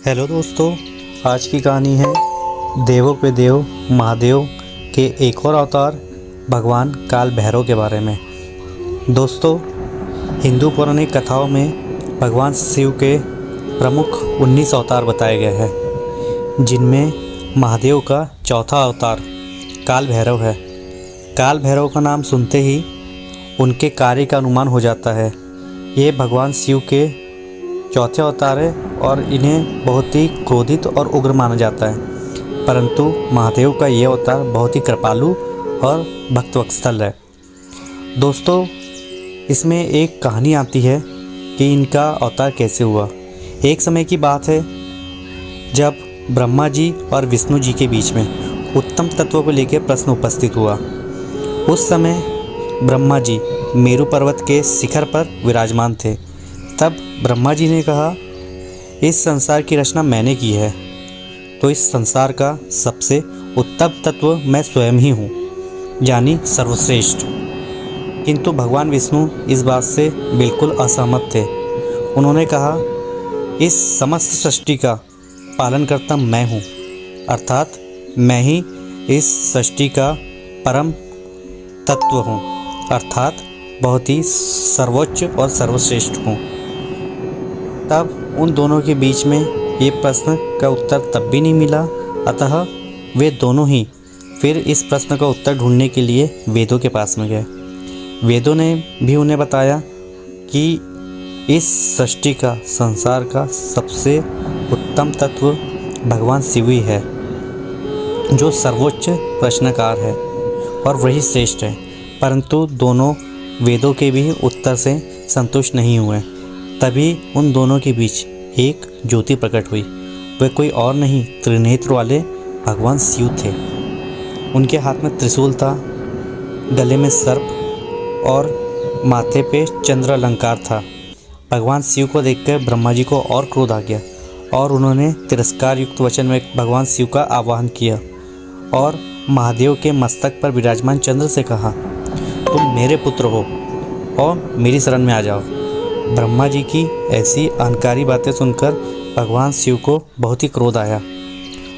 Hello दोस्तों, आज की कहानी है देवों पे देव महादेव के एक और अवतार भगवान काल भैरव के बारे में। दोस्तों, हिंदू पौराणिक कथाओं में भगवान शिव के प्रमुख 19 अवतार बताए गए हैं, जिनमें महादेव का चौथा अवतार काल भैरव है। काल भैरव का नाम सुनते ही उनके कार्य का अनुमान हो जाता है। ये भगवान शिव के चौथे अवतार है और इन्हें बहुत ही क्रोधित और उग्र माना जाता है, परंतु महादेव का ये अवतार बहुत ही कृपालु और भक्तवत्सल है। दोस्तों, इसमें एक कहानी आती है कि इनका अवतार कैसे हुआ। एक समय की बात है जब ब्रह्मा जी और विष्णु जी के बीच में उत्तम तत्व को लेकर प्रश्न उपस्थित हुआ। उस समय ब्रह्मा जी मेरु पर्वत के शिखर पर विराजमान थे। तब ब्रह्मा जी ने कहा, इस संसार की रचना मैंने की है, तो इस संसार का सबसे उत्तम तत्व मैं स्वयं ही हूँ, यानी सर्वश्रेष्ठ। किंतु भगवान विष्णु इस बात से बिल्कुल असहमत थे। उन्होंने कहा, इस समस्त सृष्टि का पालनकर्ता मैं हूँ, अर्थात मैं ही इस सृष्टि का परम तत्व हूँ, अर्थात बहुत ही सर्वोच्च और सर्वश्रेष्ठ हूँ। तब उन दोनों के बीच में ये प्रश्न का उत्तर तब भी नहीं मिला, अतः वे दोनों ही फिर इस प्रश्न का उत्तर ढूंढने के लिए वेदों के पास में गए। वेदों ने भी उन्हें बताया कि इस सृष्टि का, संसार का सबसे उत्तम तत्व भगवान शिव ही है, जो सर्वोच्च प्रश्नकार है और वही श्रेष्ठ है। परंतु दोनों वेदों के भी उत्तर से संतुष्ट नहीं हुए। तभी उन दोनों के बीच एक ज्योति प्रकट हुई। वह कोई और नहीं, त्रिनेत्र वाले भगवान शिव थे। उनके हाथ में त्रिशूल था, गले में सर्प और माथे पे चंद्र अलंकार था। भगवान शिव को देखकर ब्रह्मा जी को और क्रोध आ गया और उन्होंने तिरस्कार युक्त वचन में भगवान शिव का आवाहन किया और महादेव के मस्तक पर विराजमान चंद्र से कहा, तुम मेरे पुत्र हो और मेरी शरण में आ जाओ। ब्रह्मा जी की ऐसी अहंकारी बातें सुनकर भगवान शिव को बहुत ही क्रोध आया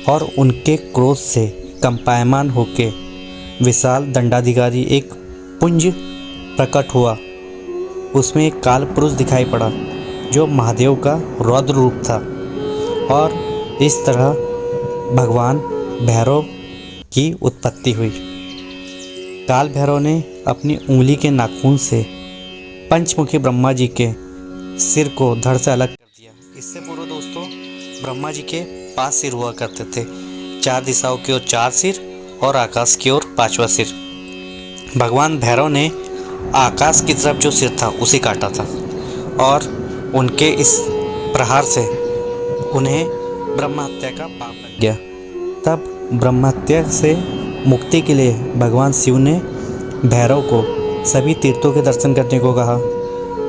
और उनके क्रोध से कंपायमान होके विशाल दंडाधिकारी एक पुंज प्रकट हुआ। उसमें एक काल पुरुष दिखाई पड़ा जो महादेव का रौद्र रूप था और इस तरह भगवान भैरव की उत्पत्ति हुई। काल भैरव ने अपनी उंगली के नाखून से पंचमुखी ब्रह्मा जी के सिर को धड़ से अलग कर दिया। इससे पूर्व दोस्तों, ब्रह्मा जी के 5 सिर हुआ करते थे, 4 दिशाओं की ओर 4 सिर और आकाश की ओर 5वां सिर। भगवान भैरव ने आकाश की तरफ जो सिर था उसे काटा था और उनके इस प्रहार से उन्हें ब्रह्महत्या का पाप लग गया। तब ब्रह्महत्या से मुक्ति के लिए भगवान शिव ने भैरव को सभी तीर्थों के दर्शन करने को कहा।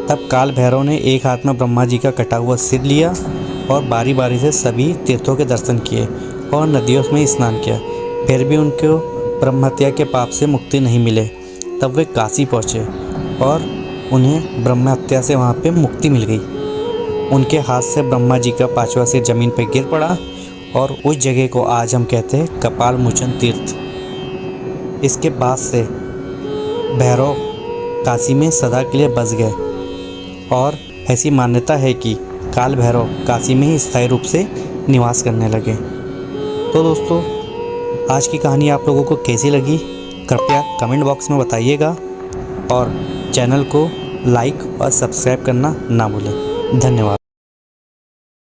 तब काल भैरव ने एक हाथ में ब्रह्मा जी का कटा हुआ सिर लिया और बारी बारी से सभी तीर्थों के दर्शन किए और नदियों में स्नान किया। फिर भी उनको ब्रह्महत्या के पाप से मुक्ति नहीं मिले। तब वे काशी पहुँचे और उन्हें ब्रह्महत्या से वहाँ पे मुक्ति मिल गई। उनके हाथ से ब्रह्मा जी का 5वां सिर जमीन पर गिर पड़ा और उस जगह को आज हम कहते हैं कपाल मोचन तीर्थ। इसके बाद से भैरव काशी में सदा के लिए बस गए और ऐसी मान्यता है कि काल भैरव काशी में ही स्थायी रूप से निवास करने लगे। तो दोस्तों, आज की कहानी आप लोगों को कैसी लगी कृपया कमेंट बॉक्स में बताइएगा और चैनल को लाइक और सब्सक्राइब करना ना भूलें। धन्यवाद।